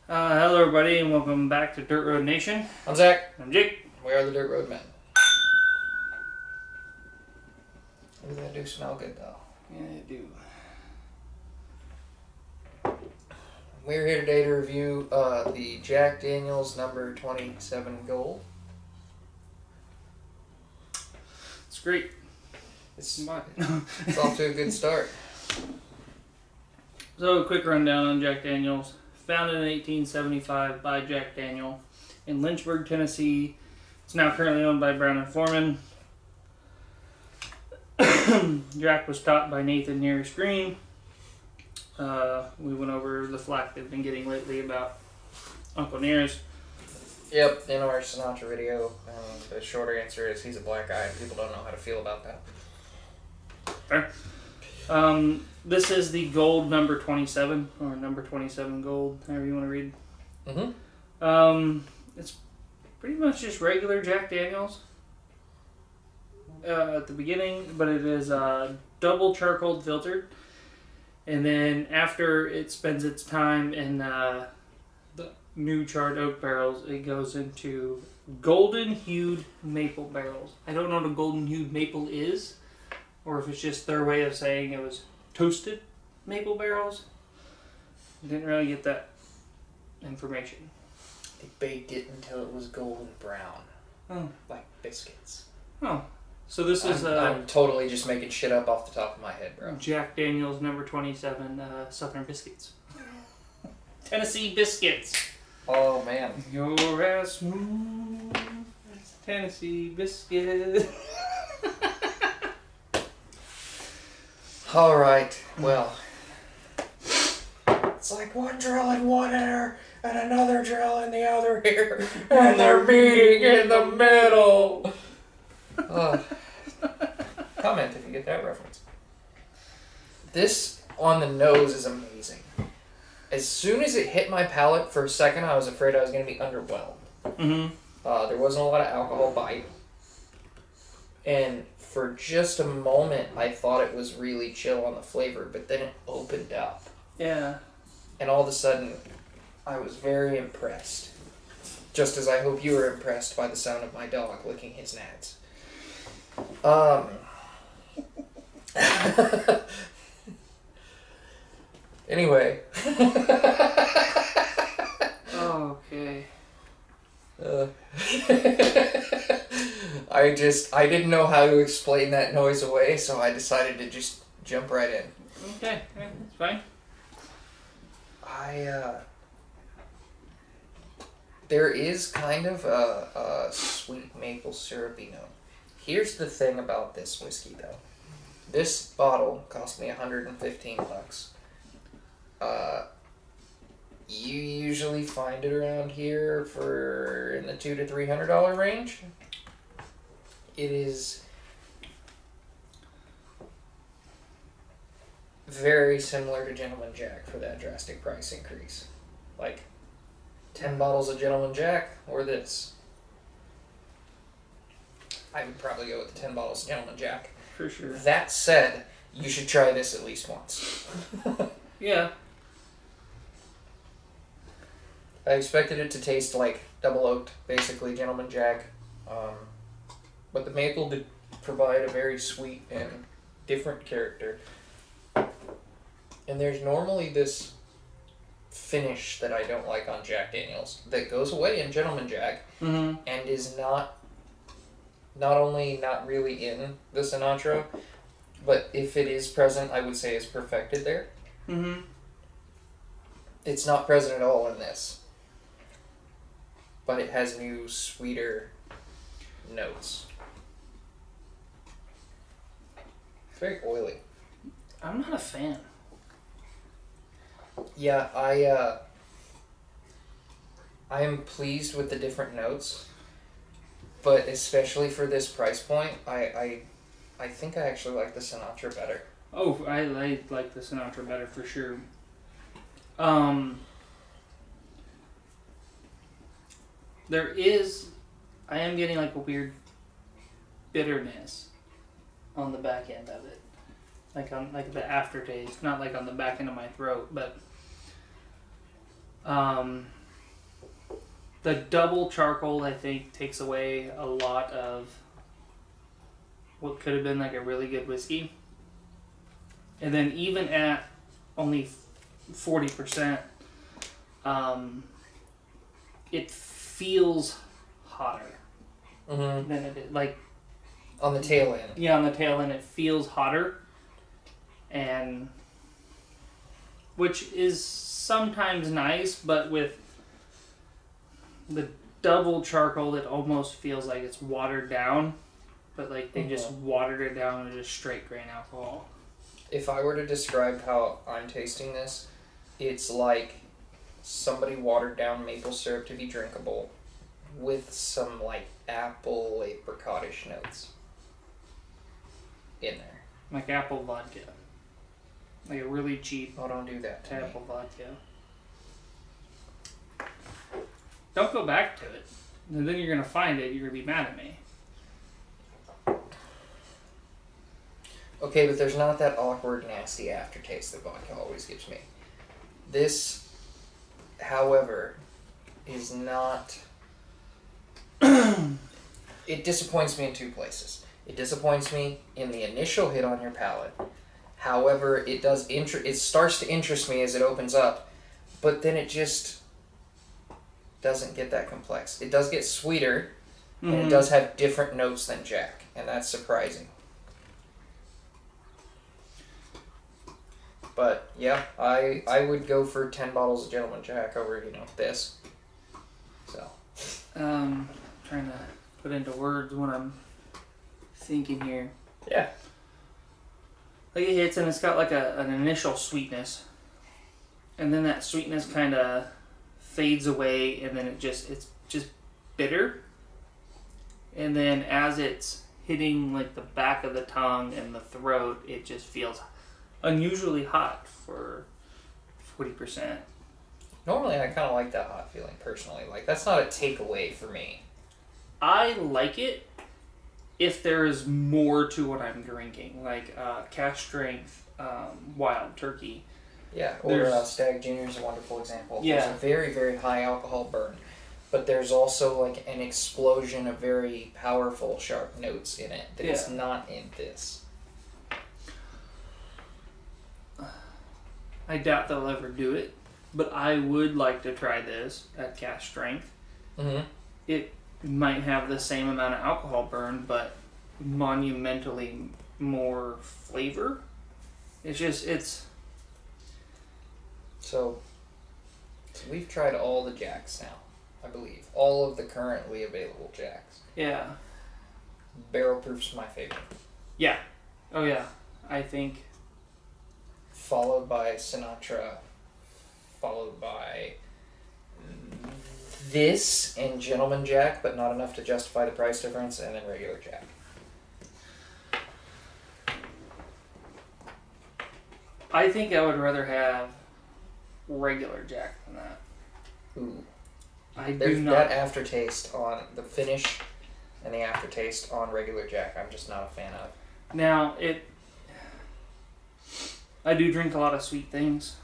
Hello everybody and welcome back to Dirt Road Nation. I'm Zach. I'm Jake. We are the Dirt Road Men. Ooh, they do smell good though. Yeah, they do. We're here today to review the Jack Daniel's number 27 Gold. It's great. It's off to a good start. So, a quick rundown on Jack Daniel's. Founded in 1875 by Jack Daniel in Lynchburg, Tennessee. It's now currently owned by Brown and Foreman. Jack was taught by Nathan Nearest Green. We went over the flack they've been getting lately about Uncle Nearest. Yep, in our Sinatra video, the shorter answer is he's a black guy and people don't know how to feel about that. Fair. This is the gold number 27, or number 27 gold, however you want to read. It's pretty much just regular Jack Daniel's at the beginning, but it is double charcoal filtered. And then after it spends its time in the new charred oak barrels, it goes into golden hued maple barrels. I don't know what a golden hued maple is, or if it's just their way of saying it was toasted maple barrels. Didn't really get that information. They baked it until it was golden brown. Oh. Like biscuits. Oh. So this is I'm totally just making shit up off the top of my head, bro. Jack Daniel's number 27 Southern Biscuits. Tennessee Biscuits. Oh, man. You're as smooth as Tennessee Biscuit. Alright, well. It's like one drill in one ear and another drill in the other ear, and they're meeting in the middle. Comment if you get that reference. This on the nose is amazing. As soon as it hit my palate for a second, I was afraid I was going to be underwhelmed. There wasn't a lot of alcohol bite. And for just a moment, I thought it was really chill on the flavor, but then it opened up. Yeah. And all of a sudden, I was very impressed. Just as I hope you were impressed by the sound of my dog licking his nads. Anyway. Okay. I didn't know how to explain that noise away, so I decided to just jump right in. Okay, that's fine. There is kind of a sweet maple syrupy note. Here's the thing about this whiskey, though. This bottle cost me $115. You usually find it around here for in the $200 to $300 range. It is very similar to Gentleman Jack for that drastic price increase. Like 10 bottles of Gentleman Jack or this. I would probably go with the 10 bottles of Gentleman Jack. For sure. That said, you should try this at least once. Yeah. I expected it to taste like double oaked, basically Gentleman Jack. But the maple did provide a very sweet and different character. And there's normally this finish that I don't like on Jack Daniel's that goes away in Gentleman Jack and is not only not really in the Sinatra, but if it is present, I would say is perfected there. It's not present at all in this, but it has new, sweeter notes. It's very oily. I'm not a fan. Yeah, I am pleased with the different notes, but especially for this price point, I think I actually like the Sinatra better. Oh, I like the Sinatra better for sure. I am getting like a weird bitterness on the back end of it. Like on the aftertaste, not like on the back end of my throat, but The double charcoal, I think, takes away a lot of what could have been like a really good whiskey. And then even at only 40%, it feels hotter than it is. Like on the tail end. Yeah, on the tail end, it feels hotter, and which is sometimes nice, but with the double charcoal, it almost feels like it's watered down, but like they just watered it down to just straight grain alcohol. If I were to describe how I'm tasting this, it's like somebody watered down maple syrup to be drinkable with some like apple apricotish notes in there. Like apple vodka. Like a really cheap Oh, don't do that to me. apple vodka. Don't go back to it. And then you're going to find it, you're going to be mad at me. Okay, but there's not that awkward, nasty aftertaste that vodka always gives me. This, however, is not... It disappoints me in two places. It disappoints me in the initial hit on your palate. However, it does it starts to interest me as it opens up, but then it just doesn't get that complex. It does get sweeter, and it does have different notes than Jack, and that's surprising. But yeah, I would go for 10 bottles of Gentleman Jack over, this. So. Trying to put into words what I'm thinking here. Yeah. Like it hits and it's got like an initial sweetness, and then that sweetness kind of fades away, and then it's just bitter. And then as it's hitting like the back of the tongue and the throat, it just feels unusually hot for 40%. Normally, I kind of like that hot feeling personally. Like that's not a takeaway for me. I like it if there is more to what I'm drinking, like cask strength wild turkey. Yeah, or Stag Junior is a wonderful example. Yeah. There's a very, very high alcohol burn, but there's also like an explosion of very powerful, sharp notes in it that is not in this. I doubt they'll ever do it, but I would like to try this at cask strength. Mm-hmm. It might have the same amount of alcohol burn, but monumentally more flavor. So we've tried all the Jacks now, I believe. All of the currently available Jacks. Yeah. Barrel Proof's my favorite. Yeah. Oh yeah. I think. Followed by Sinatra. Followed by this and Gentleman Jack, but not enough to justify the price difference, and then regular Jack. I think I would rather have regular Jack than that. Ooh. There's that aftertaste on the finish and the aftertaste on regular Jack I'm just not a fan of. Now, I do drink a lot of sweet things.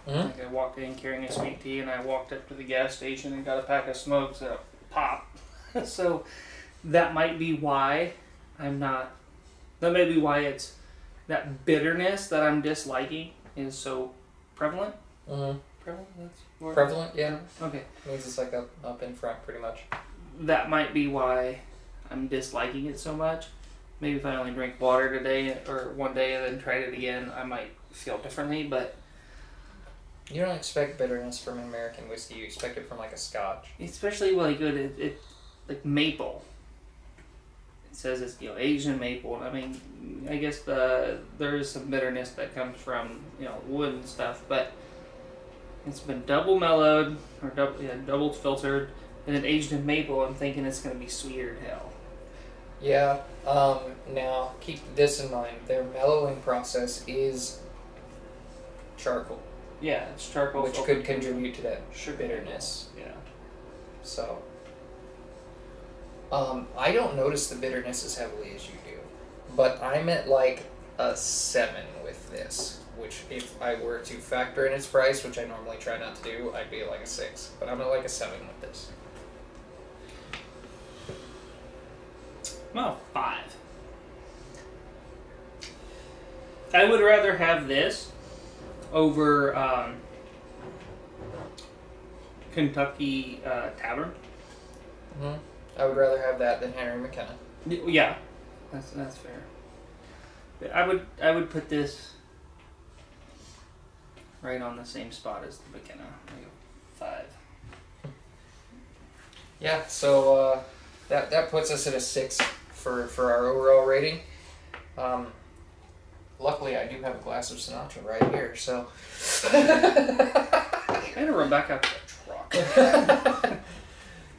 Mm-hmm. Like I walked in carrying a sweet tea, and I walked up to the gas station and got a pack of smokes and a pop. So that might be why that may be why it's that bitterness that I'm disliking is so prevalent. Mm-hmm. Prevalent? That's word? Prevalent, yeah. Okay. It means it's like up in front, pretty much. That might be why I'm disliking it so much. Maybe if I only drink water today or one day and then tried it again, I might feel differently, but you don't expect bitterness from American whiskey. You expect it from like a Scotch. Especially like it like maple. It says it's aged in maple. I mean, I guess there is some bitterness that comes from wood and stuff, but it's been double mellowed or double filtered and then aged in maple. I'm thinking it's going to be sweeter than hell. Yeah. Now keep this in mind. Their mellowing process is charcoal. Yeah, it's charcoal. Which could contribute to that sugar bitterness. Yeah. So, I don't notice the bitterness as heavily as you do. But I'm at like a 7 with this. Which, if I were to factor in its price, which I normally try not to do, I'd be at like a 6. But I'm at like a 7 with this. Well, 5. I would rather have this over Kentucky Tavern. Mm-hmm. I would rather have that than Henry McKenna. Yeah, that's fair. But I would put this right on the same spot as the McKenna. 5. Yeah, so that puts us at a 6 for our overall rating. Luckily, I do have a glass of Sinatra right here, so. I gotta run back out to the truck.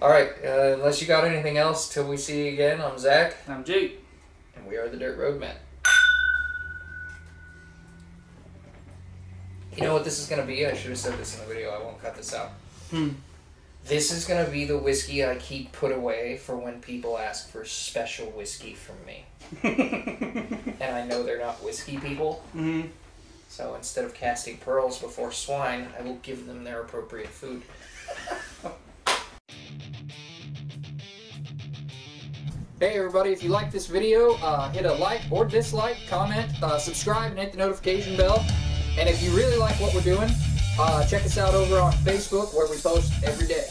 All right, unless you got anything else, till we see you again, I'm Zach. I'm Jake. And we are the Dirt Road Men. You know what this is going to be? I should have said this in the video. I won't cut this out. This is going to be the whiskey I keep put away for when people ask for special whiskey from me. And I know they're not whiskey people. Mm-hmm. So instead of casting pearls before swine, I will give them their appropriate food. Hey everybody, if you like this video, hit a like or dislike, comment, subscribe, and hit the notification bell. And if you really like what we're doing, check us out over on Facebook where we post every day.